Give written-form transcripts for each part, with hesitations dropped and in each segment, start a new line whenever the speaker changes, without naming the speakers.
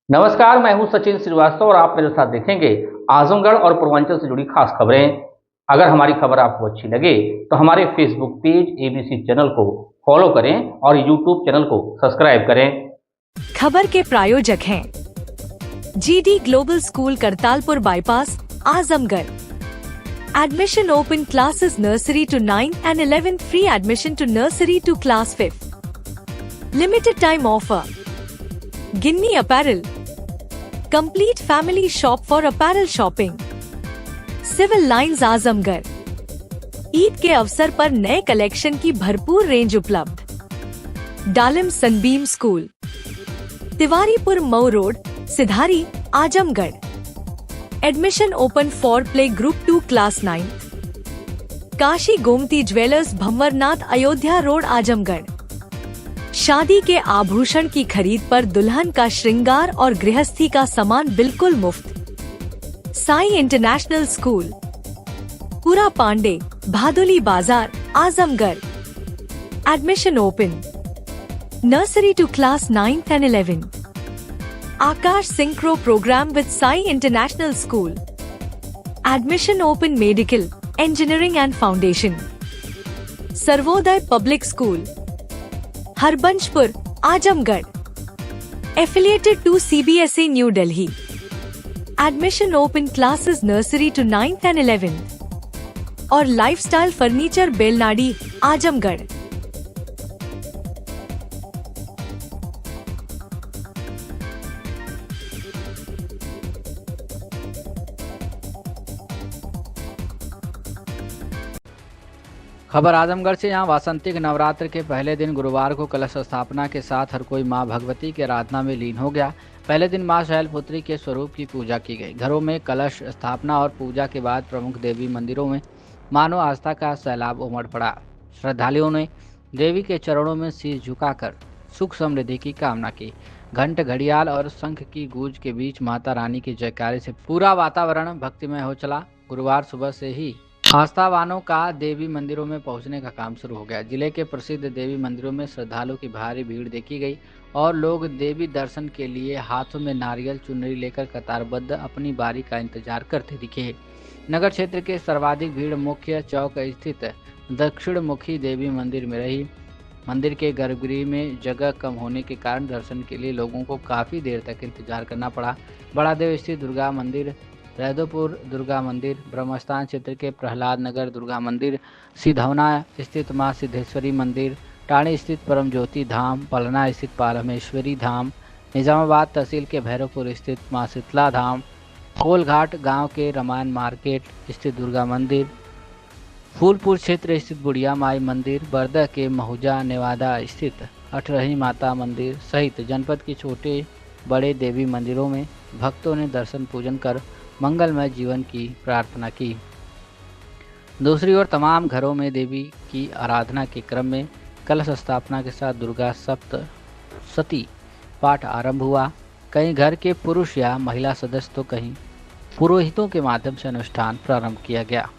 नमस्कार, मैं हूं सचिन श्रीवास्तव और आप मेरे साथ देखेंगे आजमगढ़ और पूर्वांचल से जुड़ी खास खबरें। अगर हमारी खबर आपको अच्छी लगे तो हमारे फेसबुक पेज एबीसी चैनल को फॉलो करें और यूट्यूब चैनल को सब्सक्राइब करें।
खबर के प्रायोजक हैं GD global school Kartalpur bypass Azamgarh. Admission open classes nursery to 9 and 11, free admission to nursery to class 5th. Limited time offer. Ginni Apparel. Complete family shop for apparel shopping. Civil Lines Azamgarh. Eid के अवसर पर नए collection की भरपूर range उपलब्ध। Dalim Sunbeam school, Tiwaripur Mau road, Sidhari, Azamgarh. Admission open for play group 2 class 9। Kashi Gomti jewellers Bhanwarnath Ayodhya road Azamgarh. शादी के आभूषण की खरीद पर दुल्हन का श्रृंगार और गृहस्थी का सामान बिल्कुल मुफ्त। साई इंटरनेशनल स्कूल, पूरा Pandey, Bhaduli Bazar, Azamgarh. Admission open nursery to class 9th and 11th। Akash Synchro program with Sai International School. Admission open medical, engineering and foundation. Sarvodaya Public School, Harbanchpur, Ajamgarh. Affiliated to CBSE New Delhi. Admission open classes nursery to 9th and 11th. और Lifestyle Furniture Belnadi, Azamgarh.
खबर आजमगढ़ से। यहाँ वासंतिक नवरात्र के पहले दिन गुरुवार को कलश स्थापना के साथ हर कोई मां भगवती के आराधना में लीन हो गया। पहले दिन मां शैलपुत्री के स्वरूप की पूजा की गई। घरों में कलश स्थापना और पूजा के बाद प्रमुख देवी मंदिरों में मानव आस्था का सैलाब उमड़ पड़ा। श्रद्धालुओं ने देवी के चरणों में शीश झुकाकर सुख समृद्धि की कामना की। घंट, घड़ियाल और शंख की गूंज के बीच माता रानी की जयकारे से पूरा वातावरण भक्तिमय हो चला। गुरुवार सुबह से ही आस्थावानों का देवी मंदिरों में पहुंचने का काम शुरू हो गया। जिले के प्रसिद्ध देवी मंदिरों में श्रद्धालुओं की भारी भीड़ देखी गई और लोग देवी दर्शन के लिए हाथों में नारियल चुनरी लेकर कतारबद्ध अपनी बारी का इंतजार करते दिखे। नगर क्षेत्र के सर्वाधिक भीड़ मुख्य चौक स्थित दक्षिण मुखी देवी मंदिर में रही। मंदिर के गर्भगृह में जगह कम होने के कारण दर्शन के लिए लोगों को काफ़ी देर तक इंतजार करना पड़ा। बड़ादेव स्थित दुर्गा मंदिर, रैदोपुर दुर्गा मंदिर, ब्रह्मस्थान क्षेत्र के प्रहलाद नगर दुर्गा मंदिर, सिधौना स्थित मां सिद्धेश्वरी मंदिर, टाणी स्थित परम ज्योति धाम, पलना स्थित पारमेश्वरी धाम, निजामाबाद तहसील के भैरवपुर स्थित मां शीतला धाम, कोलघाट गांव के रामायण मार्केट स्थित दुर्गा मंदिर, फूलपुर क्षेत्र स्थित बुढ़िया माई मंदिर, बरदह के महुजा नेवादा स्थित अठरही माता मंदिर सहित जनपद के छोटे बड़े देवी मंदिरों में भक्तों ने दर्शन पूजन कर मंगलमय जीवन की प्रार्थना की। दूसरी ओर तमाम घरों में देवी की आराधना के क्रम में कलश स्थापना के साथ दुर्गा सप्तशती पाठ आरंभ हुआ। कहीं घर के पुरुष या महिला सदस्य तो कहीं पुरोहितों के माध्यम से अनुष्ठान प्रारंभ किया गया।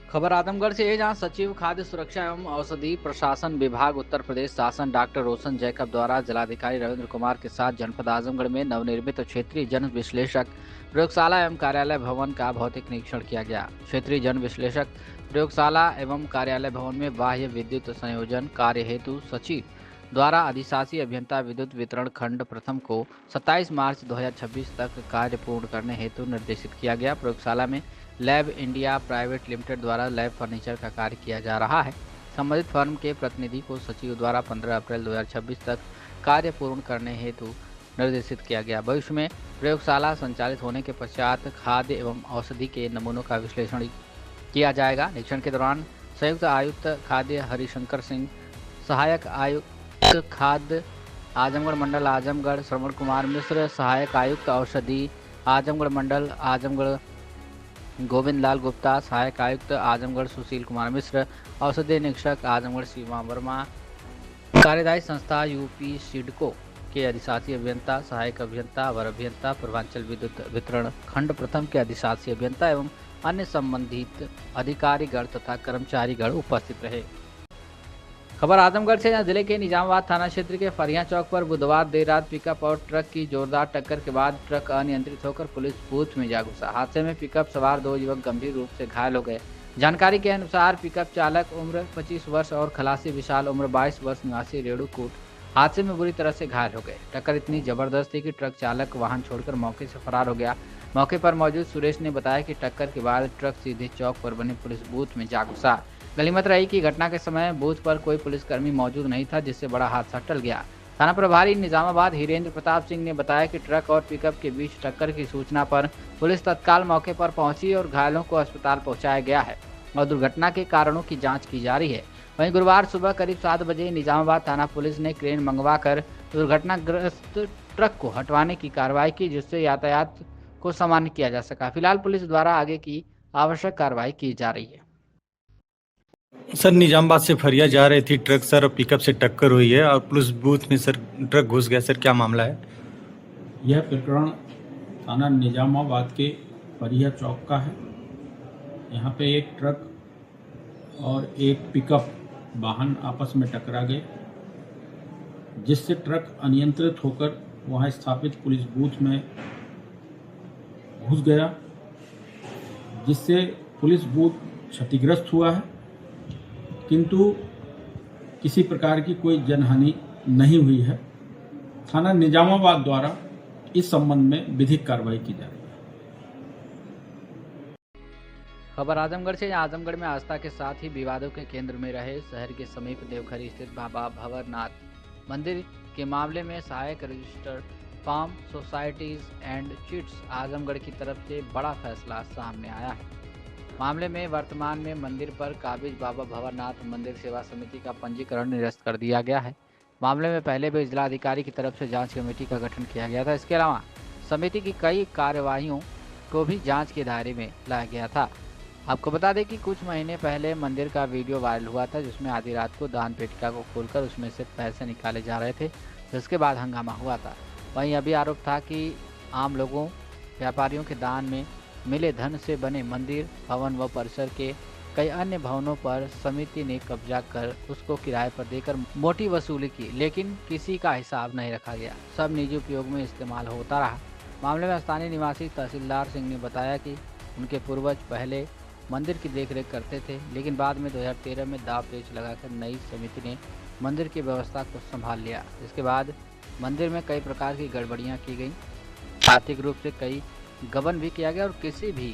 खबर आजमगढ़ से है, जहां सचिव खाद्य सुरक्षा एवं औषधि प्रशासन विभाग उत्तर प्रदेश शासन डॉक्टर रोशन जैकब द्वारा जिलाधिकारी रविंद्र कुमार के साथ जनपद आजमगढ़ में नवनिर्मित क्षेत्रीय जन विश्लेषक प्रयोगशाला एवं कार्यालय भवन का भौतिक निरीक्षण किया गया। क्षेत्रीय जन विश्लेषक प्रयोगशाला एवं कार्यालय भवन में बाह्य विद्युत संयोजन कार्य हेतु सचिव द्वारा अधिशासी अभियंता विद्युत वितरण खंड प्रथम को 27 मार्च 2026 तक कार्य पूर्ण करने हेतु निर्देशित किया गया। प्रयोगशाला में लैब इंडिया प्राइवेट लिमिटेड द्वारा लैब फर्नीचर का कार्य किया जा रहा है। संबंधित फर्म के प्रतिनिधि को सचिव द्वारा 15 अप्रैल 2026 तक कार्य पूर्ण करने हेतु निर्देशित किया गया। भविष्य में प्रयोगशाला संचालित होने के पश्चात खाद्य एवं औषधि के नमूनों का विश्लेषण किया जाएगा। निरीक्षण के दौरान संयुक्त आयुक्त खाद्य हरिशंकर सिंह, सहायक आयुक्त खाद्य आजमगढ़ मंडल आजमगढ़ श्रवण कुमार मिश्र, सहायक आयुक्त औषधि आजमगढ़ मंडल आजमगढ़ गोविंद लाल गुप्ता, सहायक आयुक्त आजमगढ़ सुशील कुमार मिश्र, औषधि निरीक्षक आजमगढ़ सीमा वर्मा, कार्यदायी संस्था यूपी सिडको के अधिशासी अभियंता, सहायक अभियंता, वर अभियंता, पूर्वांचल विद्युत वितरण खंड प्रथम के अधिशासी अभियंता एवं अन्य संबंधित अधिकारीगण तथा कर्मचारीगण उपस्थित रहे। खबर आजमगढ़ से, जहां जिले के निजामाबाद थाना क्षेत्र के फरिया चौक पर बुधवार देर रात पिकअप और ट्रक की जोरदार टक्कर के बाद ट्रक अनियंत्रित होकर पुलिस बूथ में जा घुसा। हादसे में पिकअप सवार 2 युवक गंभीर रूप से घायल हो गए। जानकारी के अनुसार पिकअप चालक उम्र 25 वर्ष और खलासी विशाल उम्र 22 वर्ष निवासी रेणुकूट हादसे में बुरी तरह से घायल हो गए। टक्कर इतनी जबरदस्त थी कि ट्रक चालक वाहन छोड़कर मौके से फरार हो गया। मौके पर मौजूद सुरेश ने बताया कि टक्कर के बाद ट्रक सीधे चौक पर बने पुलिस बूथ में जा घुसा। गनीमत रही कि घटना के समय बूथ पर कोई पुलिसकर्मी मौजूद नहीं था, जिससे बड़ा हादसा टल गया। थाना प्रभारी निजामाबाद हीरेंद्र प्रताप सिंह ने बताया कि ट्रक और पिकअप के बीच टक्कर की सूचना पर पुलिस तत्काल मौके पर पहुंची और घायलों को अस्पताल पहुंचाया गया है और दुर्घटना के कारणों की जांच की जा रही है। वहीं गुरुवार सुबह करीब 7 बजे निजामाबाद थाना पुलिस ने क्रेन मंगवाकर दुर्घटनाग्रस्त ट्रक को हटवाने की कार्रवाई की, जिससे यातायात को सामान्य किया जा सका। फिलहाल पुलिस द्वारा आगे की आवश्यक कार्रवाई की जा रही है।
सर, निजामाबाद से फरिया जा रही थी ट्रक सर, और पिकअप से टक्कर हुई है और पुलिस बूथ में सर ट्रक घुस गया। सर, क्या मामला है?
यह प्रकरण थाना निजामाबाद के फरिया चौक का है। यहाँ पे एक ट्रक और एक पिकअप वाहन आपस में टकरा गए, जिससे ट्रक अनियंत्रित होकर वहाँ स्थापित पुलिस बूथ में घुस गया, जिससे पुलिस बूथ क्षतिग्रस्त हुआ है, किंतु किसी प्रकार की कोई जनहानि नहीं हुई है। थाना निजामाबाद द्वारा इस संबंध में विधिक कार्रवाई की जा रही है।
खबर आजमगढ़ से, आजमगढ़ में आस्था के साथ ही विवादों के केंद्र में रहे शहर के समीप देवघर स्थित बाबा भंवरनाथ मंदिर के मामले में सहायक registered firms societies and chits Azamgarh की तरफ से बड़ा फैसला सामने आया है। मामले में वर्तमान में मंदिर पर काबिज बाबा भंवरनाथ मंदिर सेवा समिति का पंजीकरण निरस्त कर दिया गया है। मामले में पहले भी जिलाधिकारी की तरफ से जांच कमेटी का गठन किया गया था। इसके अलावा समिति की कई कार्यवाहियों को भी जांच के दायरे में लाया गया था। आपको बता दें कि कुछ महीने पहले मंदिर का वीडियो वायरल हुआ था, जिसमें आधी रात को दान पेटिका को खोलकर उसमें से पैसे निकाले जा रहे थे, जिसके बाद हंगामा हुआ था। वहीं अभी आरोप था कि आम लोगों व्यापारियों के दान में मिले धन से बने मंदिर भवन व परिसर के कई अन्य भवनों पर समिति ने कब्जा कर उसको किराए पर देकर मोटी वसूली की, लेकिन किसी का हिसाब नहीं रखा गया। सब निजी उपयोग में इस्तेमाल होता रहा। मामले में स्थानीय निवासी तहसीलदार सिंह ने बताया कि उनके पूर्वज पहले मंदिर की देखरेख करते थे, लेकिन बाद में 2013 में दाव पेच लगाकर नई समिति ने मंदिर की व्यवस्था को संभाल लिया। इसके बाद मंदिर में कई प्रकार की गड़बड़ियाँ की गई, आर्थिक रूप से कई गबन भी किया गया और किसी भी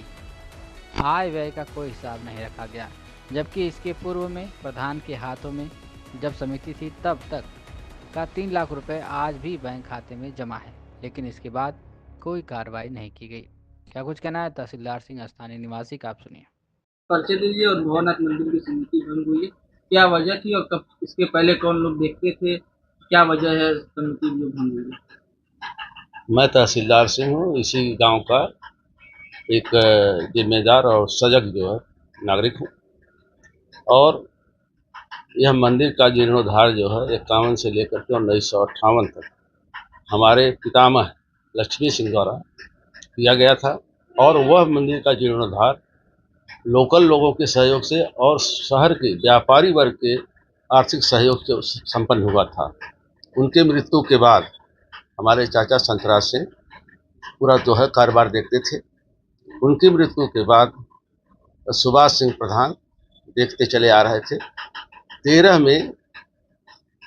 आय व्यय का कोई हिसाब नहीं रखा गया। जबकि इसके पूर्व में प्रधान के हाथों में जब समिति थी तब तक का 3 लाख रुपए आज भी बैंक खाते में जमा है, लेकिन इसके बाद कोई कार्रवाई नहीं की गई। क्या कुछ कहना है तहसीलदार सिंह स्थानीय निवासी का, आप सुनिए।
पर्चे दीजिए और भवनाथ मंदिर की समिति भंग हुई है, क्या वजह थी और कब इसके पहले कौन लोग देखते थे, क्या वजह है समिति जो भंग हुई है?
मैं तहसीलदार सिंह हूँ, इसी गांव का एक जिम्मेदार और सजग जो है नागरिक हूँ। और यह मंदिर का जीर्णोद्धार जो है 51 से लेकर के 1958 तक हमारे पितामह लक्ष्मी सिंह द्वारा किया गया था, और वह मंदिर का जीर्णोद्धार लोकल लोगों के सहयोग से और शहर के व्यापारी वर्ग के आर्थिक सहयोग से संपन्न हुआ था। उनके मृत्यु के बाद हमारे चाचा संतराज सिंह पूरा जो है कारोबार देखते थे। उनकी मृत्यु के बाद सुभाष सिंह प्रधान देखते चले आ रहे थे। 13 में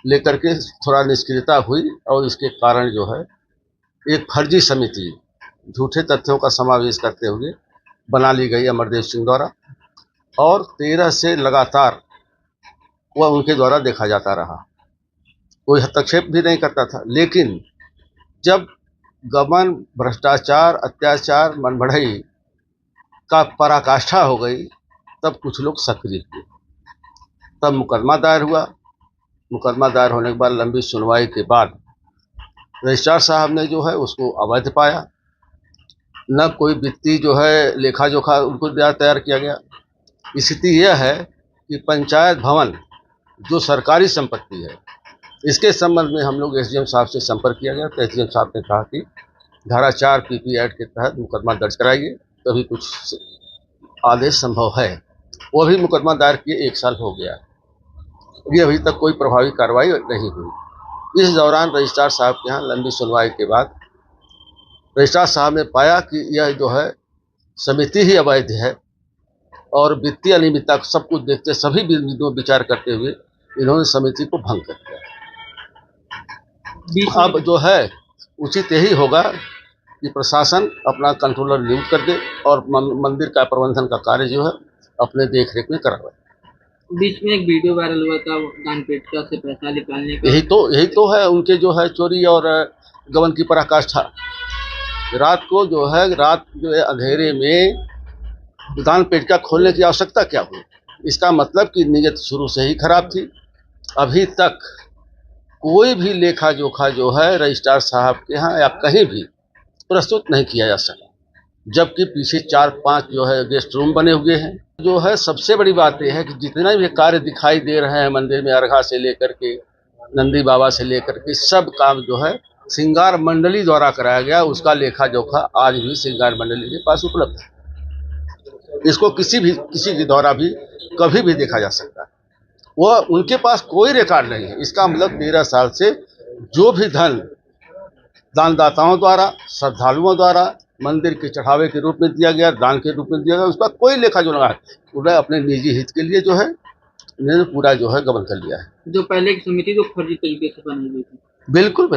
लेकर के थोड़ा निष्क्रियता हुई और इसके कारण जो है एक फर्जी समिति झूठे तथ्यों का समावेश करते हुए बना ली गई अमरदेव सिंह द्वारा, और 13 से लगातार वह उनके द्वारा देखा जाता रहा। कोई हस्तक्षेप भी नहीं करता था, लेकिन जब गबन, भ्रष्टाचार, अत्याचार, मनबढ़ई का पराकाष्ठा हो गई, तब कुछ लोग सक्रिय हुए। तब मुकदमा दायर हुआ। मुकदमा दायर होने के बाद लंबी सुनवाई के बाद रजिस्ट्रार साहब ने जो है उसको अवैध पाया। न कोई वित्तीय जो है लेखा जोखा उनको तैयार किया गया। स्थिति यह है कि पंचायत भवन जो सरकारी संपत्ति है, इसके संबंध में हम लोग एसडीएम साहब से संपर्क किया गया, तो एसडीएम साहब ने कहा कि धारा 4 पीपी एक्ट के तहत मुकदमा दर्ज कराइए, तभी कुछ आदेश संभव है। वो भी मुकदमा दायर किए 1 साल हो गया। ये अभी तक कोई प्रभावी कार्रवाई नहीं हुई। इस दौरान रजिस्ट्रार साहब के यहाँ लंबी सुनवाई के बाद रजिस्ट्रार साहब ने पाया कि यह जो है समिति ही अवैध है और वित्तीय अनियमितता सब कुछ देखते सभी बिंदुओं विचार करते हुए इन्होंने समिति को भंग कर दिया। अब जो है उचित यही होगा कि प्रशासन अपना कंट्रोलर नियुक्त कर दे और मंदिर का प्रबंधन का कार्य जो है अपने देख रेख में करवाए।
बीच में एक वीडियो वायरल हुआ था दान पेटिका से पैसा निकालने का।
यही तो है उनके जो है चोरी और गबन की पराकाष्ठा। रात जो है अंधेरे में दान पेटिका खोलने की आवश्यकता क्या हुई? इसका मतलब कि नीयत शुरू से ही खराब थी। अभी तक कोई भी लेखा जोखा जो है रजिस्ट्रार साहब के यहाँ या कहीं भी प्रस्तुत नहीं किया जा सका, जबकि पीछे 4-5 जो है गेस्ट रूम बने हुए हैं। जो है सबसे बड़ी बात यह है कि जितने भी कार्य दिखाई दे रहे हैं मंदिर में, अर्घा से लेकर के नंदी बाबा से लेकर के सब काम जो है श्रृंगार मंडली द्वारा कराया गया। उसका लेखा जोखा आज भी श्रृंगार मंडली के पास उपलब्ध है। इसको किसी के द्वारा भी कभी भी देखा जा सकता है। वह उनके पास कोई रिकॉर्ड नहीं है। इसका मतलब 13 साल से जो भी धन दानदाताओं द्वारा, श्रद्धालुओं द्वारा मंदिर के चढ़ावे के रूप में दिया गया, दान के रूप में दिया गया, उसका कोई लेखा जो लगा है, उन्हें अपने निजी हित के लिए जो है इन्होंने पूरा जो है गबन कर लिया है।
जो पहले की समिति जो फर्जी तरीके से बनाई गई थी,
बिल्कुल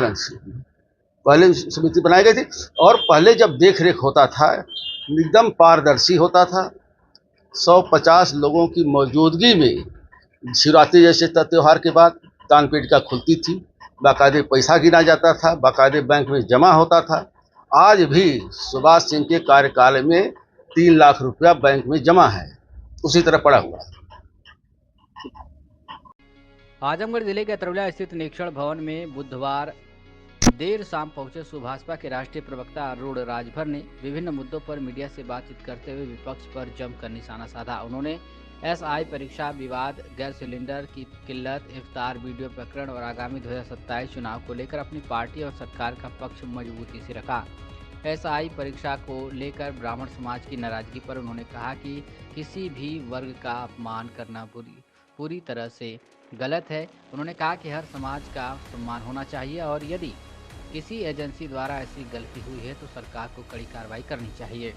पहले समिति बनाई गई थी और पहले जब देख रेख होता था एकदम पारदर्शी होता था। 150 लोगों की मौजूदगी में शिवरात्रि जैसे त्यौहार के बाद दान पेटिका खुलती थी, बाकायदे पैसा गिना जाता था, बाकायदे बैंक में जमा होता था। आज भी सुभाष सिंह के कार्यकाल में 3 लाख रुपया बैंक में जमा है, उसी तरह पड़ा हुआ है।
आजमगढ़ जिले के अतरौलिया स्थित निरीक्षण भवन में बुधवार देर शाम पहुंचे सुभाषपा के राष्ट्रीय प्रवक्ता अरूण राजभर ने विभिन्न मुद्दों पर मीडिया से बातचीत करते हुए विपक्ष पर जमकर निशाना साधा। उन्होंने एसआई परीक्षा विवाद, गैस सिलेंडर की किल्लत, इफ्तार वीडियो प्रकरण और आगामी 2027 चुनाव को लेकर अपनी पार्टी और सरकार का पक्ष मजबूती से रखा। एसआई परीक्षा को लेकर ब्राह्मण समाज की नाराजगी पर उन्होंने कहा कि किसी भी वर्ग का अपमान करना पूरी तरह से गलत है। उन्होंने कहा कि हर समाज का सम्मान होना चाहिए और यदि किसी एजेंसी द्वारा ऐसी गलती हुई है तो सरकार को कड़ी कार्रवाई करनी चाहिए।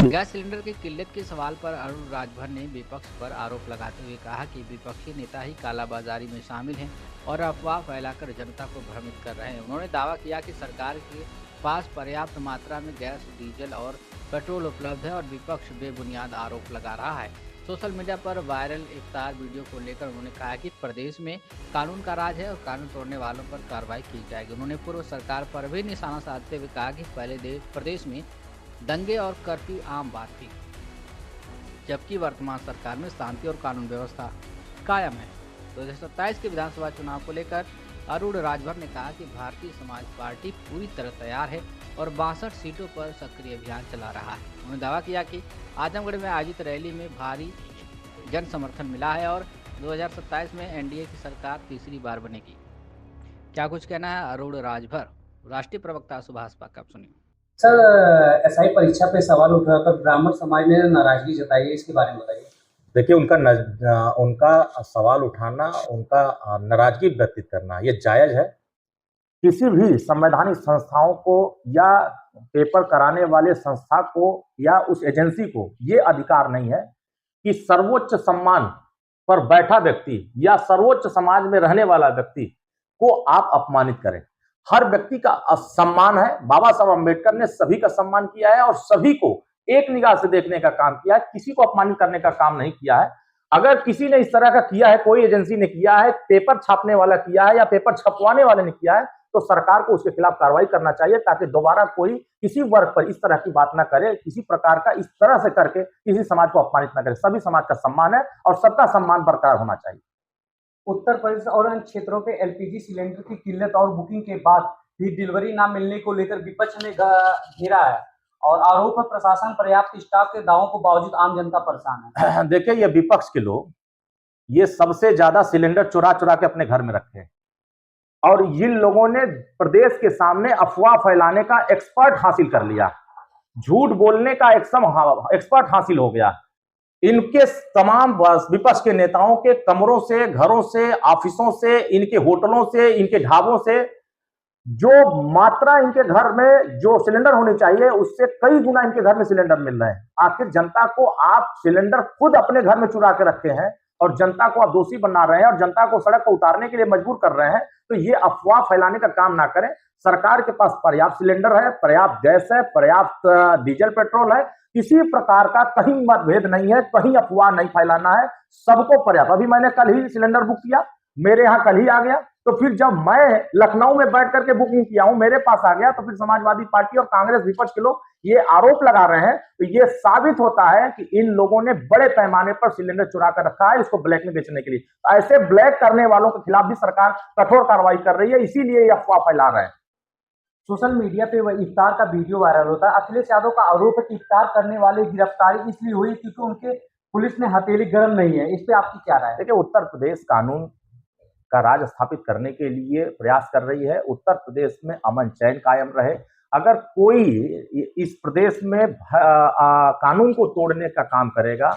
गैस सिलेंडर की किल्लत के सवाल पर अरुण राजभर ने विपक्ष पर आरोप लगाते हुए कहा कि विपक्षी नेता ही कालाबाजारी में शामिल हैं और अफवाह फैलाकर जनता को भ्रमित कर रहे हैं। उन्होंने दावा किया कि सरकार के पास पर्याप्त मात्रा में गैस, डीजल और पेट्रोल उपलब्ध है और विपक्ष बेबुनियाद आरोप लगा रहा है। सोशल मीडिया पर वायरल इफ्तार वीडियो को लेकर उन्होंने कहा कि प्रदेश में कानून का राज है और कानून तोड़ने वालों पर कार्रवाई की जाएगी। उन्होंने पूर्व सरकार पर भी निशाना साधते हुए कहा कि पहले प्रदेश में दंगे और कर्फ्यू आम बात थी, जबकि वर्तमान सरकार में शांति और कानून व्यवस्था कायम है। 2027 के विधानसभा चुनाव को लेकर अरूण राजभर ने कहा कि भारतीय समाज पार्टी पूरी तरह तैयार है और 62 सीटों पर सक्रिय अभियान चला रहा है। उन्होंने दावा किया कि आजमगढ़ में आयोजित रैली में भारी जन समर्थन मिला है और 2027 में एनडीए की सरकार तीसरी बार बनेगी। क्या कुछ कहना है अरूण राजभर, राष्ट्रीय प्रवक्ता सुभाषपा का, सुनिए।
सर, एसआई परीक्षा पे सवाल उठा पर ब्राह्मण समाज ने नाराजगी जताई है, इसके बारे में बताइए।
देखिए, उनका सवाल उठाना, उनका नाराजगी व्यक्त करना ये जायज है। किसी भी संवैधानिक संस्थाओं को या पेपर कराने वाले संस्था को या उस एजेंसी को ये अधिकार नहीं है कि सर्वोच्च सम्मान पर बैठा व्यक्ति या सर्वोच्च समाज में रहने वाला व्यक्ति को आप अपमानित करें। हर व्यक्ति का सम्मान है। बाबा साहब अम्बेडकर ने सभी का सम्मान किया है और सभी को एक निगाह से देखने का काम किया है, किसी को अपमानित करने का काम नहीं किया है। अगर किसी ने इस तरह का किया है, कोई एजेंसी ने किया है, पेपर छापने वाला किया है या पेपर छपवाने वाले ने किया है, तो सरकार को उसके खिलाफ कार्रवाई करना चाहिए ताकि दोबारा कोई किसी वर्ग पर इस तरह की बात ना करे, किसी प्रकार का इस तरह से करके किसी समाज को अपमानित ना करे। सभी समाज का सम्मान है और सबका सम्मान बरकरार होना चाहिए।
उत्तर प्रदेश और अन्य क्षेत्रों पे एलपीजी सिलेंडर की किल्लत और बुकिंग के बाद भी डिलीवरी ना मिलने को लेकर विपक्ष ने घेरा है और आरोप है प्रशासन पर्याप्त स्टाफ के दावों को बावजूद आम जनता परेशान है।
देखिए, ये विपक्ष के लोग ये सबसे ज्यादा सिलेंडर चुरा चुरा के अपने घर में रखे हैं और इन लोगों ने प्रदेश के सामने अफवाह फैलाने का एक्सपर्ट हासिल कर लिया, झूठ बोलने का एक्सपर्ट हासिल हो गया। इनके तमाम विपक्ष के नेताओं के कमरों से, घरों से, ऑफिसों से, इनके होटलों से, इनके ढाबों से जो मात्रा इनके घर में जो सिलेंडर होनी चाहिए उससे कई गुना इनके घर में सिलेंडर मिल रहे हैं। आखिर जनता को आप सिलेंडर खुद अपने घर में चुरा के रखे हैं और जनता को आप दोषी बना रहे हैं और जनता को सड़क पर उतारने के लिए मजबूर कर रहे हैं। तो ये अफवाह फैलाने का काम ना करें। सरकार के पास पर्याप्त सिलेंडर है, पर्याप्त गैस है, पर्याप्त डीजल पेट्रोल है, किसी प्रकार का कहीं मतभेद नहीं है, कहीं अफवाह नहीं फैलाना है, सबको पर्याप्त। अभी मैंने कल ही सिलेंडर बुक किया, मेरे यहाँ कल ही आ गया। तो फिर जब मैं लखनऊ में बैठ करके बुकिंग किया हूं, मेरे पास आ गया, तो फिर समाजवादी पार्टी और कांग्रेस विपक्ष के लोग ये आरोप लगा रहे हैं। तो ये साबित होता है कि इन लोगों ने बड़े पैमाने पर सिलेंडर चुरा कर रखा है इसको ब्लैक में बेचने के लिए। ऐसे ब्लैक करने वालों के खिलाफ भी सरकार कठोर कार्रवाई कर रही है, इसीलिए ये अफवाह फैला रहे हैं।
सोशल मीडिया पे वह इफ्तार का वीडियो वायरल होता है। अखिलेश यादव का आरोप है कि इफ्तार करने वाले गिरफ्तारी इसलिए हुई क्योंकि उनके पुलिस ने हथेली गर्म नहीं है। इस पे आपकी क्या राय है?
देखिए, उत्तर प्रदेश कानून का राज स्थापित करने के लिए प्रयास कर रही है। उत्तर प्रदेश में अमन चैन कायम रहे। अगर कोई इस प्रदेश में कानून को तोड़ने का काम करेगा,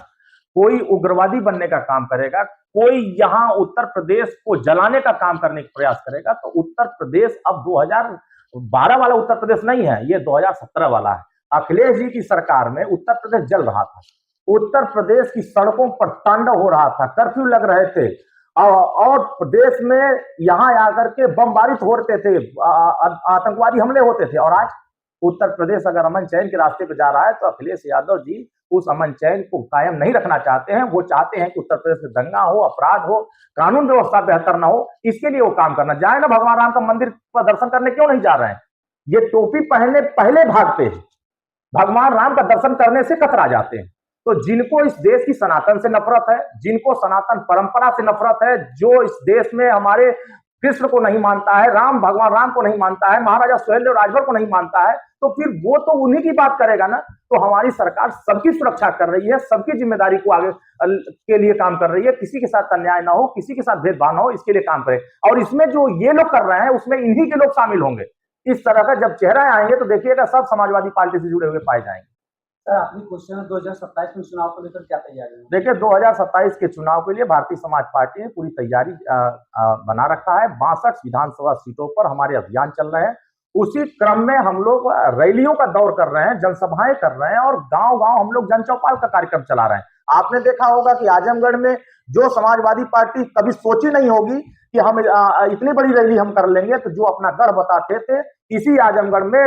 कोई उग्रवादी बनने का काम करेगा, कोई यहाँ उत्तर प्रदेश को जलाने का काम करने का प्रयास करेगा, तो उत्तर प्रदेश अब 2012 वाला उत्तर प्रदेश नहीं है, ये 2017 वाला है। अखिलेश जी की सरकार में उत्तर प्रदेश जल रहा था, उत्तर प्रदेश की सड़कों पर तांडव हो रहा था, कर्फ्यू लग रहे थे और प्रदेश में यहाँ आकर के बमबारिश होते थे, आतंकवादी हमले होते थे। और आज उत्तर प्रदेश अगर अमन चैन के रास्ते पर जा रहा है तो अखिलेश यादव जी उस अमन चैन को कायम नहीं रखना चाहते हैं। वो चाहते हैं कि उत्तर प्रदेश में दंगा हो, अपराध हो, कानून व्यवस्था बेहतर ना हो। इसके लिए वो काम करना जाए ना। भगवान राम का मंदिर पर दर्शन करने क्यों नहीं जा रहे हैं? ये टोपी पहनने पहले भागते हैं, भगवान राम का दर्शन करने से कतरा जाते हैं। तो जिनको इस देश की सनातन से नफरत है, जिनको सनातन परंपरा से नफरत है, जो इस देश में हमारे कृष्ण को नहीं मानता है, भगवान राम को नहीं मानता है, महाराजा सुहेलदेव राजभर को नहीं मानता है, तो फिर वो तो उन्हीं की बात करेगा ना। तो हमारी सरकार सबकी सुरक्षा कर रही है, सबकी जिम्मेदारी को आगे के लिए काम कर रही है। किसी के साथ अन्याय ना हो, किसी के साथ भेदभाव ना हो, इसके लिए काम करे। और इसमें जो ये लोग कर रहे हैं उसमें इन्हीं के लोग शामिल होंगे। इस तरह का जब चेहरा आएंगे तो देखिएगा सब समाजवादी पार्टी से जुड़े हुए पाए जाएंगे।
सर, आखिरी क्वेश्चन है, 2027 में चुनाव को लेकर क्या तैयारी है?
देखिए, 2027 के चुनाव के लिए भारतीय समाज पार्टी ने पूरी तैयारी बना रखा है। 62 विधानसभा सीटों पर हमारे अभियान चल रहे हैं। उसी क्रम में हम लोग रैलियों का दौर कर रहे हैं, जनसभाएं कर रहे हैं और गांव-गांव हम लोग जनचौपाल का कार्यक्रम चला रहे हैं। आपने देखा होगा कि आजमगढ़ में जो समाजवादी पार्टी कभी सोची नहीं होगी कि हम इतनी बड़ी रैली हम कर लेंगे, तो जो अपना गढ़ बताते थे, इसी आजमगढ़ में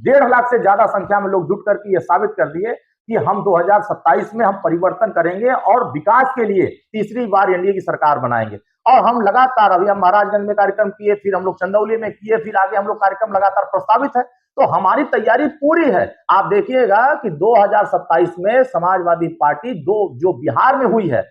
1.5 लाख से ज्यादा संख्या में लोग जुट करके ये साबित कर दिए कि हम 2027 में हम परिवर्तन करेंगे और विकास के लिए तीसरी बार एनडीए की सरकार बनाएंगे। और हम लगातार, अभी हम महाराजगंज में कार्यक्रम किए, फिर हम लोग चंदौली में किए, फिर आगे हम लोग कार्यक्रम लगातार प्रस्तावित है। तो हमारी तैयारी पूरी है। आप देखिएगा कि 2027 में समाजवादी पार्टी जो बिहार में हुई है,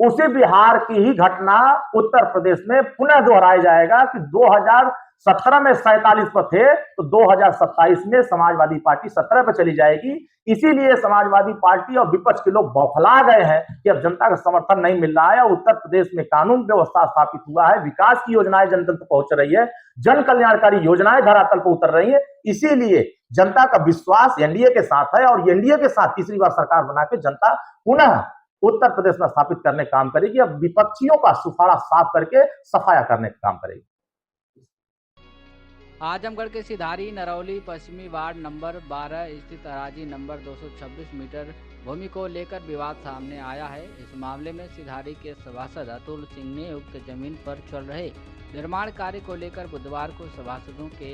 उसी बिहार की ही घटना उत्तर प्रदेश में पुनः दोहराया जाएगा कि 2017 में 47 पर थे, तो 2027 में समाजवादी पार्टी 17 पर चली जाएगी। इसीलिए समाजवादी पार्टी और विपक्ष के लोग बौखला गए हैं कि अब जनता का समर्थन नहीं मिल रहा है। उत्तर प्रदेश में कानून व्यवस्था स्थापित हुआ है, विकास की योजनाएं जनता तक पहुंच रही है, जन कल्याणकारी योजनाएं धरातल पर उतर रही है। इसीलिए जनता का विश्वास एनडीए के साथ है और एनडीए के साथ तीसरी बार सरकार बना के जनता पुनः उत्तर प्रदेश में स्थापित करने का काम करेगी। अब विपक्षियों का सुफाड़ा साफ करके सफाया करने का काम करेगी।
आजमगढ़ के सिधारी नरौली पश्चिमी वार्ड नंबर 12 स्थित अराजी नंबर 226 मीटर भूमि को लेकर विवाद सामने आया है। इस मामले में सिधारी के सभासद अतुल सिंह ने उक्त जमीन पर चल रहे निर्माण कार्य को लेकर बुधवार को सभासदों के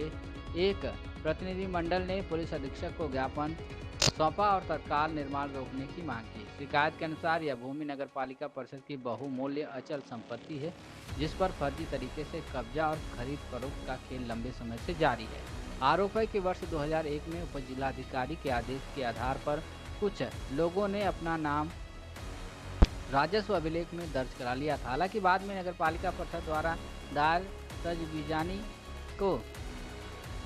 एक प्रतिनिधिमंडल ने पुलिस अधीक्षक को ज्ञापन सौंपा और तत्काल निर्माण रोकने की मांग की। शिकायत के अनुसार यह भूमि नगर पालिका परिषद की बहुमूल्य अचल संपत्ति है, जिस पर फर्जी तरीके से कब्जा और खरीद फरोख्त का खेल लंबे समय से जारी है। आरोप है कि वर्ष 2001 में उप जिलाधिकारी के आदेश के आधार पर कुछ लोगों ने अपना नाम राजस्व अभिलेख में दर्ज करा लिया था। हालांकि बाद में नगर पालिका परिषद द्वारा दायर तजवीज़ानी को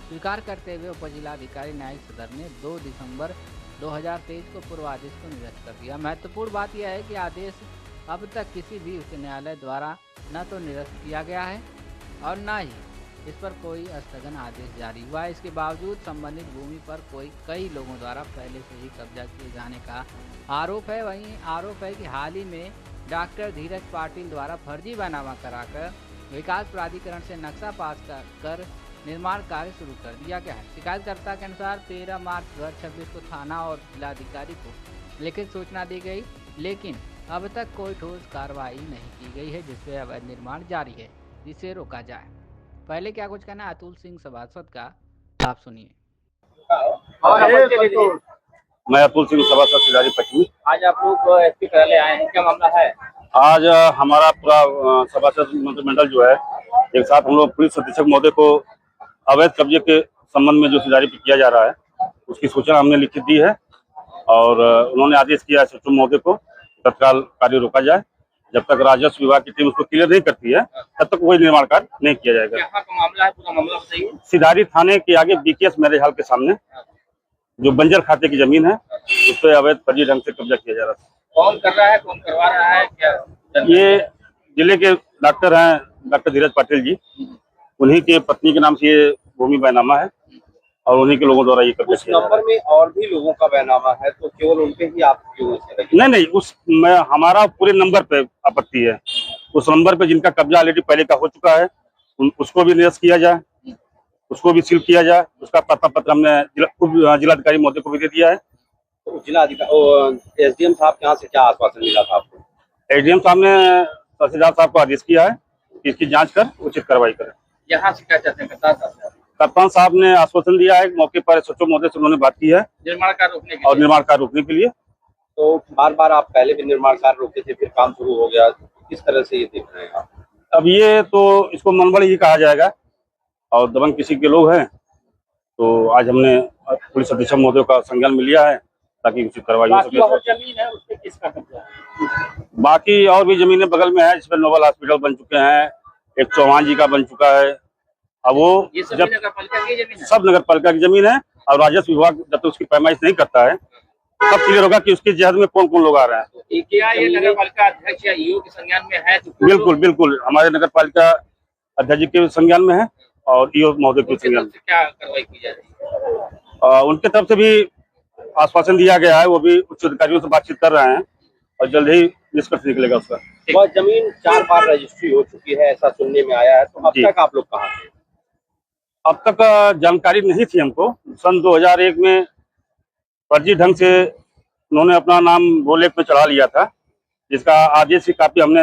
स्वीकार करते हुए उप जिलाधिकारी न्यायिक सदर ने 2 दिसंबर 2023 को पूर्व आदेश को निरस्त कर दिया। महत्वपूर्ण बात यह है कि आदेश अब तक किसी भी उच्च न्यायालय द्वारा न तो निरस्त किया गया है और न ही इस पर कोई स्थगन आदेश जारी हुआ है। इसके बावजूद संबंधित भूमि पर कई लोगों द्वारा पहले से ही कब्जा किए जाने का आरोप है। वहीं आरोप है कि हाल ही में डॉक्टर धीरज पाटिल द्वारा फर्जी बैनामा कराकर विकास प्राधिकरण से नक्शा पास कर निर्माण कार्य शुरू कर दिया गया है। शिकायतकर्ता के अनुसार 13 मार्च 2026 को थाना और जिलाधिकारी को लिखित सूचना दी गई, लेकिन अब तक कोई ठोस कार्रवाई नहीं की गई है, जिससे अवैध निर्माण जारी है, जिसे रोका जाए। पहले क्या कुछ कहना है अतुल सिंह सभासद का, आप सुनिए।
मैं अतुल सिंह सभासद सिधारी पश्चिमी।
आज आप लोग एसपी कार्यालय आए हैं, क्या मामला है?
आज हमारा पूरा सभासद मंत्रिमंडल जो है एक साथ हम लोग पुलिस अधीक्षक महोदय को अवैध कब्जे के संबंध में जो सिधारी पे किया जा रहा है उसकी सूचना हमने लिखित दी है और उन्होंने आदेश किया है सचिव महोदय को तत्काल कार्य रोका जाए। जब तक राजस्व विभाग की टीम उसको क्लियर नहीं करती है तब तक कोई निर्माण कार्य नहीं किया जाएगा।
यहाँ का मामला है, पूरा मामला बताइए।
सिधारी थाने के आगे बीकेएस मैरिज हॉल के सामने जो बंजर खाते की जमीन है उस पर अवैध फर्जी ढंग से कब्जा किया जा रहा है।
कौन कर रहा है, कौन करवा रहा है, क्या?
ये जिले के डॉक्टर हैं, डॉक्टर धीरज पाटिल जी, उन्हीं के पत्नी के नाम से ये भूमि बैनामा है और उन्हीं के लोगों द्वारा ये कब्जा किया जा रहा है।
नंबर में और भी लोगों का बैनामा है तो केवल उनपे ही आप क्यों इसे लगे?
नहीं, उस हमारा पूरे नंबर पे आपत्ति है। उस नंबर पे जिनका कब्जा ऑलरेडी पहले का हो चुका है उसको भी निरस्त किया जाए, उसको भी सील किया जाए। उसका पता पत्र हमने जिलाधिकारी महोदय को भी दे दिया है।
तो जिलाधिकारी एसडीएम साहब के यहाँ से क्या आश्वासन मिला था आपको?
एसडीएम साहब ने तहसीलदार साहब को आदेश किया है कि इसकी जांच कर उचित कार्रवाई करें।
यहाँ से क्या चाहते हैं
कप्तान साहब ने आश्वासन दिया है, मौके पर सचिव महोदय से उन्होंने बात की है
निर्माण कार्य रोकने के लिए।
तो बार बार आप पहले भी निर्माण कार्य रोके थे, फिर काम शुरू हो गया, किस तरह से ये देख रहे हैं आप?
अब ये तो इसको मनबड़ ही कहा जाएगा और दबंग किसी के लोग हैं, तो आज हमने पुलिस अधीक्षक महोदय का संज्ञान में लिया है ताकि उचित कार्रवाई हो सके।
जमीन है उस पे किसका कब्जा है?
बाकी और भी जमीनें बगल में है जिसमें नोबल हॉस्पिटल बन चुके हैं, एक चौहान जी का बन चुका है। अब वो जब
नगर पालिका की जमीन है,
सब नगर पालिका की जमीन है और राजस्व विभाग जब तक उसकी पैमाइश नहीं करता है तब क्लियर होगा कि उसकी जहद में कौन कौन लोग आ रहे हैं।
क्या ये नगर पालिका अध्यक्ष या ईओ के संज्ञान में है?
बिल्कुल हमारे नगर पालिका अध्यक्ष के संज्ञान में है और ईओ महोदय के संज्ञान में।
क्या कार्रवाई की जा रही है?
उनके तरफ से भी आश्वासन दिया गया है, वो भी उच्च अधिकारियों से बातचीत कर रहे हैं और जल्द ही निष्कर्ष निकलेगा उसका।
वह जमीन 4 बार रजिस्ट्री हो चुकी है ऐसा सुनने में आया है, तो अब तक आप लोग कहाँ थे?
अब तक जानकारी नहीं थी हमको। सन 2001 में फर्जी ढंग से उन्होंने अपना नाम गोलेख पे चढ़ा लिया था, जिसका आदेश की कापी हमने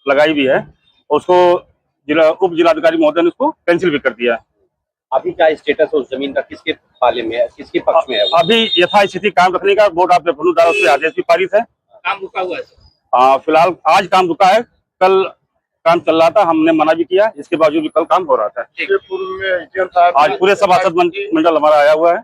लगाई भी है। उसको उप जिलाधिकारी महोदय ने उसको कैंसिल भी कर दिया है।
अभी क्या स्टेटस उस जमीन का किसके पाले में है, किसके पक्ष में है?
अभी यथास्थिति कायम रखने का बोर्ड ऑफ रेवेन्यू द्वारा उससे आदेश भी पारित है।
काम रुका हुआ है?
फिलहाल आज काम रुका है, कल काम चल रहा था, हमने मना भी किया, इसके बावजूद भी कल काम हो रहा था। आज पूरे सभासद मंडल हमारा आया हुआ है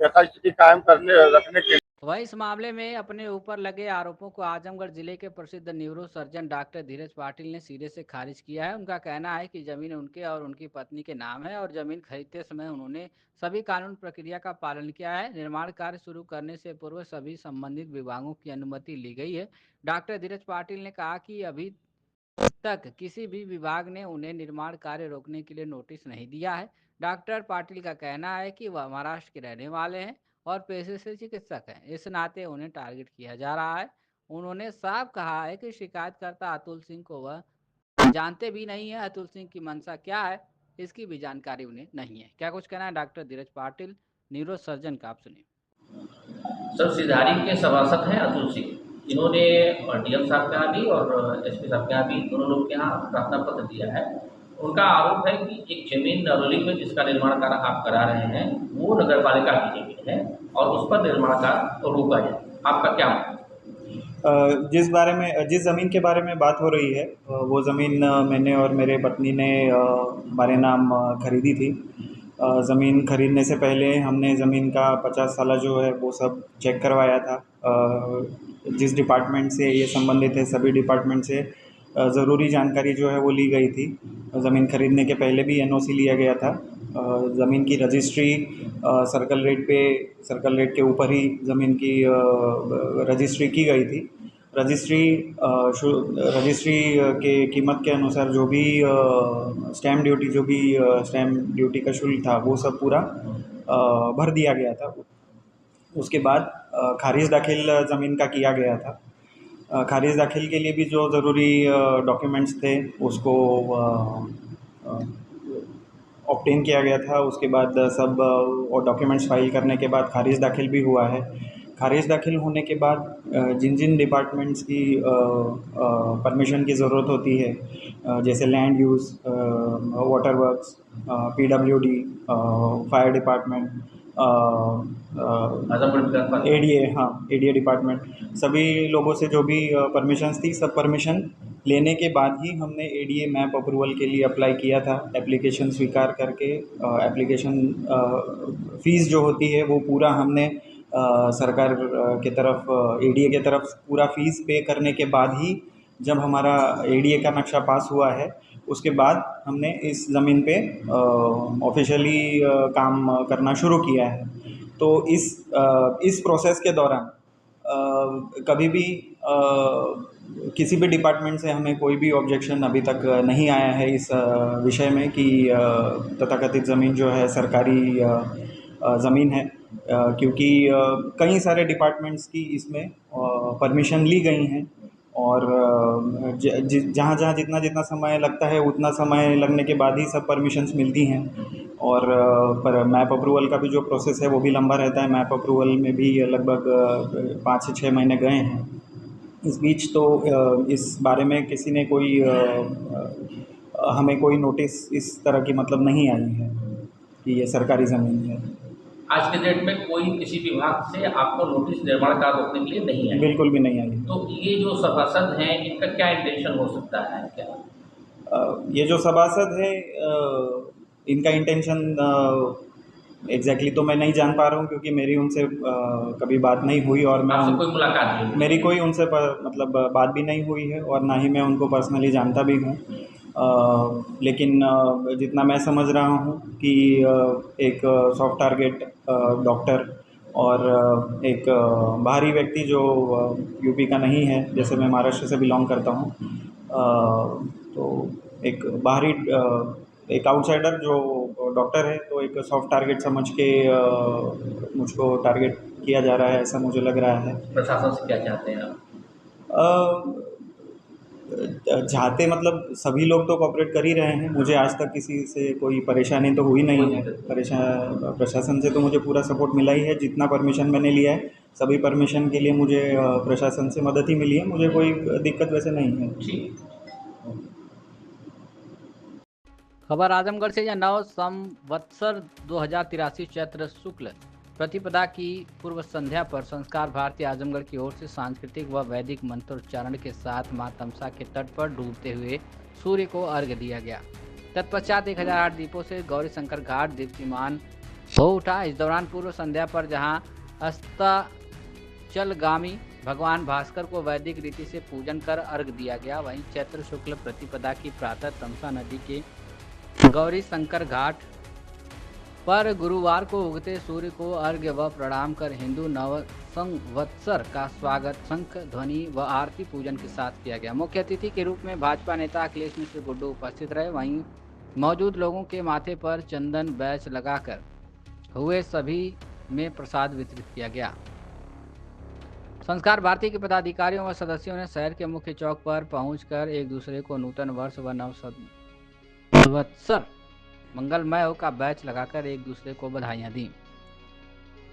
यथास्थिति कायम रखने के।
वहीं इस मामले में अपने ऊपर लगे आरोपों को आजमगढ़ जिले के प्रसिद्ध न्यूरो सर्जन डॉक्टर धीरज पाटिल ने सिरे से खारिज किया है। उनका कहना है कि जमीन उनके और उनकी पत्नी के नाम है और जमीन खरीदते समय उन्होंने सभी कानून प्रक्रिया का पालन किया है। निर्माण कार्य शुरू करने से पूर्व सभी संबंधित विभागों की अनुमति ली गई है। डॉक्टर धीरज पाटिल ने कहा कि अभी तक किसी भी विभाग ने उन्हें निर्माण कार्य रोकने के लिए नोटिस नहीं दिया है। डॉक्टर पाटिल का कहना है कि वह महाराष्ट्र के रहने वाले हैं और पेशे से चिकित्सक हैं, इस नाते उन्हें टारगेट किया जा रहा है। उन्होंने साफ कहा है कि शिकायतकर्ता अतुल सिंह को वह जानते भी नहीं है। अतुल सिंह की मंशा क्या है इसकी भी जानकारी उन्हें नहीं है। क्या कुछ कहना है डॉक्टर धीरज पाटिल न्यूरो सर्जन का, आप सुनिए।
सर, सिधारी के सभासद हैं अतुल सिंह। इन्होंने डीएम साहब के यहाँ भी और एसपी साहब के यहाँ भी, दोनों लोग के यहाँ प्रार्थना पत्र दिया है। उनका आरोप है कि एक जमीन नरोली में जिसका निर्माण कार्य आप करा रहे हैं वो नगर पालिका की जमीन है और उस पर निर्माण कार्य रोका जाए। आपका क्या मानना?
जिस ज़मीन के बारे में बात हो रही है वो ज़मीन मैंने और मेरे पत्नी ने हमारे नाम खरीदी थी। ज़मीन खरीदने से पहले हमने ज़मीन का 50 साला जो है वो सब चेक करवाया था। जिस डिपार्टमेंट से ये संबंधित है सभी डिपार्टमेंट से ज़रूरी जानकारी जो है वो ली गई थी। ज़मीन खरीदने के पहले भी एनओसी लिया गया था। ज़मीन की रजिस्ट्री सर्कल रेट के ऊपर ही ज़मीन की रजिस्ट्री की गई थी। रजिस्ट्री के कीमत के अनुसार जो भी स्टैम्प ड्यूटी का शुल्क था वो सब पूरा भर दिया गया था। उसके बाद खारिज दाखिल ज़मीन का किया गया था। खारिज दाखिल के लिए भी जो ज़रूरी डॉक्यूमेंट्स थे उसको ऑब्टेन किया गया था। उसके बाद सब डॉक्यूमेंट्स फाइल करने के बाद खारिज दाखिल भी हुआ है। खारिज दाखिल होने के बाद जिन जिन डिपार्टमेंट्स की परमिशन की ज़रूरत होती है, जैसे land use, water works, PWD, fire department, ADA department, सभी लोगों से जो भी परमिशंस थी, सब परमिशन लेने के बाद ही हमने ADA मैप अप्रूवल के लिए अप्लाई किया था। एप्लीकेशन स्वीकार करके एप्लीकेशन फ़ीस जो होती है वो पूरा हमने सरकार के तरफ ADA के तरफ पूरा फ़ीस पे करने के बाद ही जब हमारा ADA का नक्शा पास हुआ है, उसके बाद हमने इस ज़मीन पे ऑफिशियली काम करना शुरू किया है। तो इस प्रोसेस के दौरान कभी भी किसी भी डिपार्टमेंट से हमें कोई भी ऑब्जेक्शन अभी तक नहीं आया है इस विषय में कि तथाकथित ज़मीन जो है सरकारी ज़मीन है, क्योंकि कई सारे डिपार्टमेंट्स की इसमें परमिशन ली गई हैं और जहाँ जहाँ जितना समय लगता है उतना समय लगने के बाद ही सब परमिशंस मिलती हैं। और पर मैप अप्रूवल का भी जो प्रोसेस है वो भी लंबा रहता है। मैप अप्रूवल में भी लगभग 5 से 6 महीने गए हैं। इस बीच तो इस बारे में किसी ने हमें कोई नोटिस इस तरह की मतलब नहीं आई है कि ये सरकारी ज़मीन है।
आज के डेट में कोई किसी विभाग से आपको नोटिस निर्माण कार्य रोकने के लिए नहीं है?
बिल्कुल भी नहीं आई।
तो ये जो सभासद हैं इनका क्या इंटेंशन हो सकता है क्या?
ये जो सभासद है इनका इंटेंशन एग्जैक्टली तो मैं नहीं जान पा रहा हूँ, क्योंकि मेरी उनसे कभी बात नहीं हुई और मैं
आपसे कोई मुलाकात नहीं हुई?
मेरी कोई उनसे मतलब बात भी नहीं हुई है और ना ही मैं उनको पर्सनली जानता भी हूँ। लेकिन जितना मैं समझ रहा हूँ कि एक सॉफ्ट टारगेट डॉक्टर और एक बाहरी व्यक्ति जो यूपी का नहीं है, जैसे मैं महाराष्ट्र से बिलोंग करता हूँ, तो एक बाहरी एक आउटसाइडर जो डॉक्टर है, तो एक सॉफ्ट टारगेट समझ के मुझको टारगेट किया जा रहा है, ऐसा मुझे लग रहा है।
प्रशासन से क्या चाहते हैं आप?
चाहते मतलब सभी लोग तो कोऑपरेट कर ही रहे हैं। मुझे आज तक किसी से कोई परेशानी तो हुई नहीं है। प्रशासन से तो मुझे पूरा सपोर्ट मिला ही है। जितना परमिशन मैंने लिया है सभी परमिशन के लिए मुझे प्रशासन से मदद ही मिली है। मुझे कोई दिक्कत वैसे नहीं है।
खबर आजमगढ़ से। यह नव संवत्सर 2083 चैत्र शुक्ल प्रतिपदा की पूर्व संध्या पर संस्कार भारती आजमगढ़ की ओर से सांस्कृतिक व वैदिक मंत्रोच्चारण के साथ मां तमसा के तट पर डूबते हुए सूर्य को अर्घ्य दिया गया। तत्पश्चात 1008 दीपों से गौरी शंकर घाट दीप्तिमान हो उठा। इस दौरान पूर्व संध्या पर जहां अस्ताचलगामी भगवान भास्कर को वैदिक रीति से पूजन कर अर्घ्य दिया गया, वहीं चैत्र शुक्ल प्रतिपदा की प्रातः तमसा नदी के गौरी शंकर घाट पर गुरुवार को उगते सूर्य को अर्घ्य व प्रणाम कर हिंदू नव संवत्सर का स्वागत शंख ध्वनि व आरती पूजन के साथ किया गया। मुख्य अतिथि के रूप में भाजपा नेता अखिलेश मिश्र गुड्डू उपस्थित रहे। वहीं मौजूद लोगों के माथे पर चंदन बैच लगाकर हुए सभी में प्रसाद वितरित किया गया। संस्कार भारती के पदाधिकारियों व सदस्यों ने शहर के मुख्य चौक पर पहुंचकर एक दूसरे को नूतन वर्ष व नव संवत्सर मंगलमय हो का बैच लगाकर एक दूसरे को बधाइयां दी।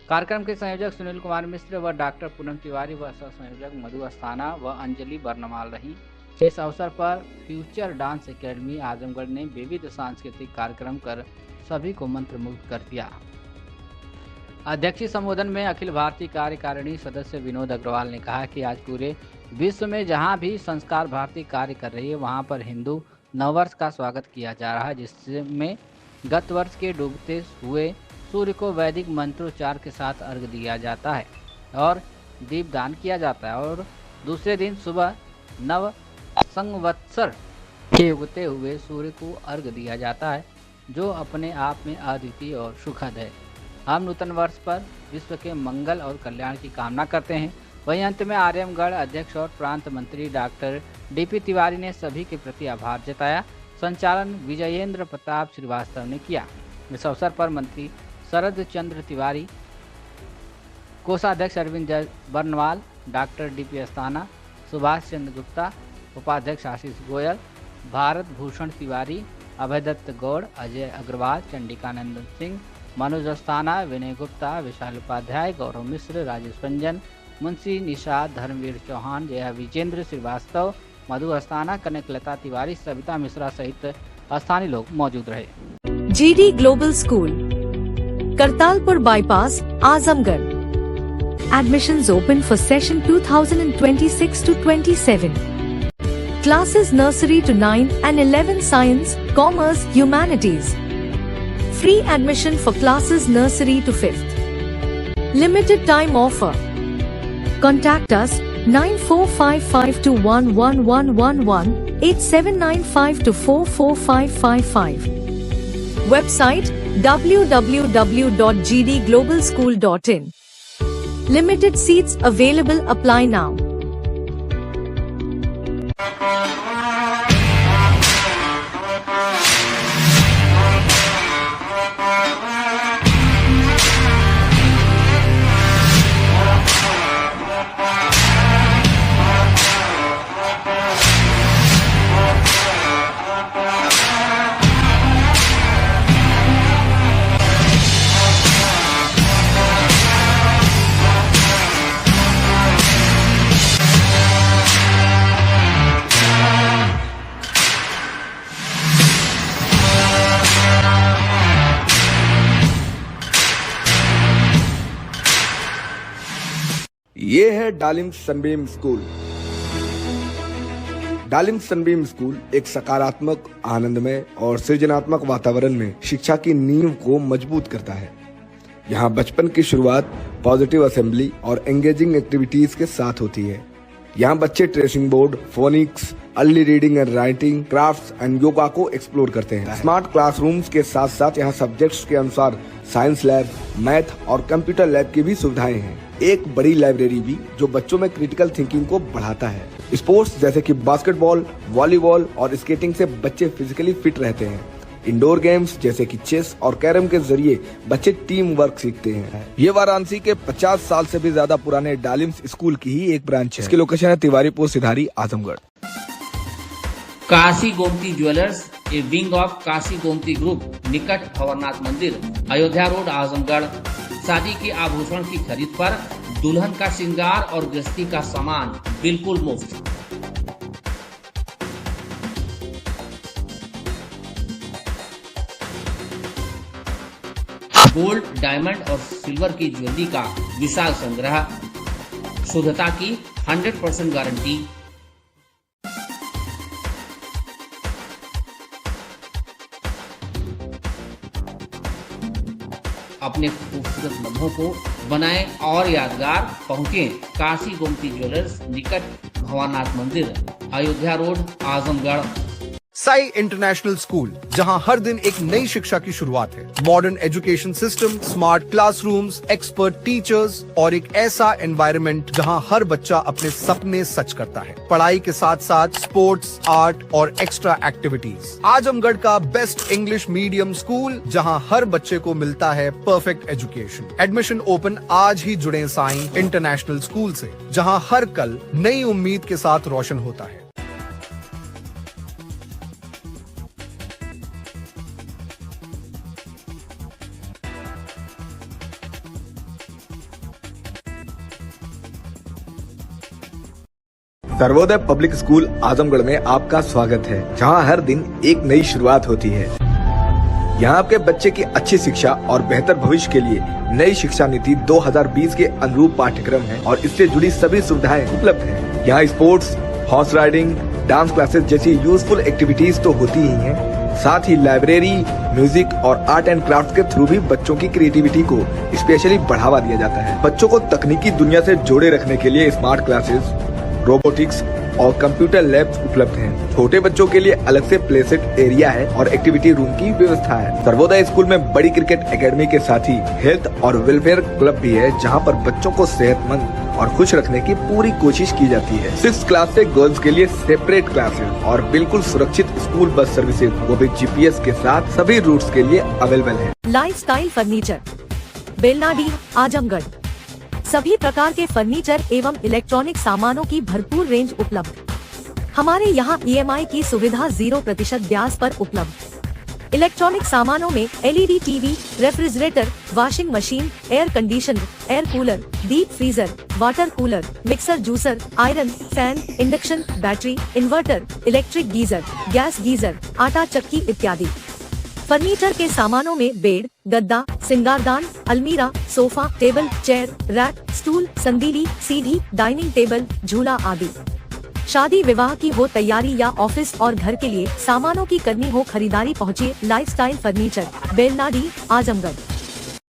कार्यक्रम के संयोजक सुनील कुमार मिश्र व डॉक्टर पूनम तिवारी व सह संयोजक मधु अस्थाना व अंजलि बर्नवाल रही। इस अवसर पर फ्यूचर डांस एकेडमी आजमगढ़ ने विविध सांस्कृतिक कार्यक्रम कर सभी को मंत्रमुग्ध कर दिया। अध्यक्षीय संबोधन में अखिल भारतीय कार्यकारिणी सदस्य विनोद अग्रवाल ने कहा कि आज पूरे विश्व में जहां भी संस्कार भारती कार्य कर रही है वहां पर हिंदू नववर्ष का स्वागत किया जा रहा है, जिसमें गत वर्ष के डूबते हुए सूर्य को वैदिक मंत्रोच्चार के साथ अर्घ्य दिया जाता है और दीपदान किया जाता है और दूसरे दिन सुबह नव संवत्सर के उगते हुए सूर्य को अर्घ्य दिया जाता है, जो अपने आप में अद्वितीय और सुखद है। हम नूतन वर्ष पर विश्व के मंगल और कल्याण की कामना करते हैं वहीं अंत में आजमगढ़ अध्यक्ष और प्रांत मंत्री डॉक्टर डीपी तिवारी ने सभी के प्रति आभार जताया। संचालन विजयेंद्र प्रताप श्रीवास्तव ने किया। इस अवसर पर मंत्री शरद चंद्र तिवारी, कोषाध्यक्ष अरविंद बर्नवाल, डॉक्टर डीपी अस्थाना, सुभाष चंद्र गुप्ता, उपाध्यक्ष आशीष गोयल, भारत भूषण तिवारी, अभयदत्त गौड़, अजय अग्रवाल, चंडिकानंदन सिंह, मनोज अस्थाना, विनय गुप्ता, विशाल उपाध्याय, गौरव मिश्र, राजेश रंजन, मुंशी निषाद, धर्मवीर चौहान, जया विजेंद्र श्रीवास्तव, मधु अस्थाना, कनकलता तिवारी, सविता मिश्रा सहित स्थानीय लोग मौजूद रहे।
GD global school, Kartalpur bypass, Azamgarh. Admissions open for session 2026 to 27. Classes nursery to 9 and 11 science, commerce, humanities. Free admission for classes nursery to 5th. Limited time offer. Contact us 9455211111 8795244555. Website www.gdglobalschool.in. Limited seats available. Apply now.
ये है डालिम Sunbeam school. डालिम Sunbeam school एक सकारात्मक, आनंदमय और सृजनात्मक वातावरण में शिक्षा की नींव को मजबूत करता है। यहाँ बचपन की शुरुआत पॉजिटिव असेंबली और एंगेजिंग एक्टिविटीज के साथ होती है। यहाँ बच्चे tracing board, phoenix, early reading and writing, crafts and yoga को एक्सप्लोर करते हैं। स्मार्ट क्लासरूम्स के साथ साथ यहाँ सब्जेक्ट्स के अनुसार साइंस लैब, मैथ और कंप्यूटर लैब की भी सुविधाएं हैं। एक बड़ी लाइब्रेरी भी जो बच्चों में क्रिटिकल थिंकिंग को बढ़ाता है। स्पोर्ट्स जैसे कि बास्केटबॉल, वॉलीबॉल और स्केटिंग से बच्चे फिजिकली फिट रहते हैं। इंडोर गेम्स जैसे कि चेस और कैरम के जरिए बच्चे टीम वर्क सीखते हैं। ये वाराणसी के 50 साल से भी ज्यादा पुराने डालिम्स स्कूल की ही एक ब्रांच है। इसकी लोकेशन है Tiwaripur Sidhari, Azamgarh.
Kashi Gomti jewellers, a wing of Kashi Gomti group, निकट भंवरनाथ मंदिर, अयोध्या रोड, आजमगढ़। शादी के आभूषण की खरीद पर दुल्हन का श्रृंगार और गृहस्थी का सामान बिल्कुल मुफ्त। गोल्ड, डायमंड और सिल्वर की ज्वेलरी का विशाल संग्रह, शुद्धता की 100% गारंटी। अपने खूबसूरत लम्हों को बनाएं और यादगार। पहुंचे काशी गोमती ज्वेलर्स, निकट भंवरनाथ मंदिर, Ayodhya road, Azamgarh.
Sai international school, जहां हर दिन एक नई शिक्षा की शुरुआत है। Modern education system, smart classrooms, expert teachers और एक ऐसा एनवायरनमेंट जहां हर बच्चा अपने सपने सच करता है। पढ़ाई के साथ साथ स्पोर्ट्स, आर्ट और एक्स्ट्रा एक्टिविटीज। आजमगढ़ का बेस्ट इंग्लिश मीडियम स्कूल, जहां हर बच्चे को मिलता है परफेक्ट एजुकेशन। एडमिशन ओपन आज ही जुड़े साई इंटरनेशनल स्कूल से, जहां हर कल नई उम्मीद के साथ रोशन होता है।
सर्वोदय पब्लिक स्कूल आजमगढ़ में आपका स्वागत है, जहां हर दिन एक नई शुरुआत होती है। यहां आपके बच्चे की अच्छी शिक्षा और बेहतर भविष्य के लिए नई शिक्षा नीति 2020 के अनुरूप पाठ्यक्रम है और इससे जुड़ी सभी सुविधाएं उपलब्ध हैं। यहाँ sports, horse riding, dance classes जैसी यूजफुल एक्टिविटीज तो होती ही हैं, साथ ही लाइब्रेरी, म्यूजिक और आर्ट एंड क्राफ्ट के थ्रू भी बच्चों की क्रिएटिविटी को स्पेशली बढ़ावा दिया जाता है। बच्चों को तकनीकी दुनिया से जोड़े रखने के लिए स्मार्ट क्लासेस, रोबोटिक्स, और कंप्यूटर लैब्स उपलब्ध हैं। छोटे बच्चों के लिए अलग से प्ले सेट एरिया है और एक्टिविटी रूम की व्यवस्था है। सर्वोदय स्कूल में बड़ी क्रिकेट एकेडमी के साथ ही हेल्थ और वेलफेयर क्लब भी है, जहां पर बच्चों को सेहतमंद और खुश रखने की पूरी कोशिश की जाती है। 6th क्लास से गर्ल्स के लिए सेपरेट क्लासेस और बिल्कुल सुरक्षित स्कूल बस सर्विसेज, वो भी GPS के साथ सभी रूट्स के लिए अवेलेबल है।
Lifestyle furniture, Belnadi, Azamgarh. सभी प्रकार के फर्नीचर एवं इलेक्ट्रॉनिक सामानों की भरपूर रेंज उपलब्ध। हमारे यहाँ EMI की सुविधा 0% ब्याज पर उपलब्ध। इलेक्ट्रॉनिक सामानों में LED TV, refrigerator, washing machine, air conditioner, air cooler, deep freezer, water cooler, mixer juicer, iron, fan, induction, battery, inverter, electric geyser, gas geyser, आटा चक्की इत्यादि। फर्नीचर के सामानों में बेड, गद्दा, सिंगारदान, अलमीरा, sofa, table, chair, rack, stool, संदीली, सीढ़ी, डाइनिंग टेबल, झूला आदि। शादी विवाह की हो तैयारी या ऑफिस और घर के लिए सामानों की करनी हो खरीदारी, पहुँचिए लाइफस्टाइल फर्नीचर, बेलनाडी, आजमगढ़।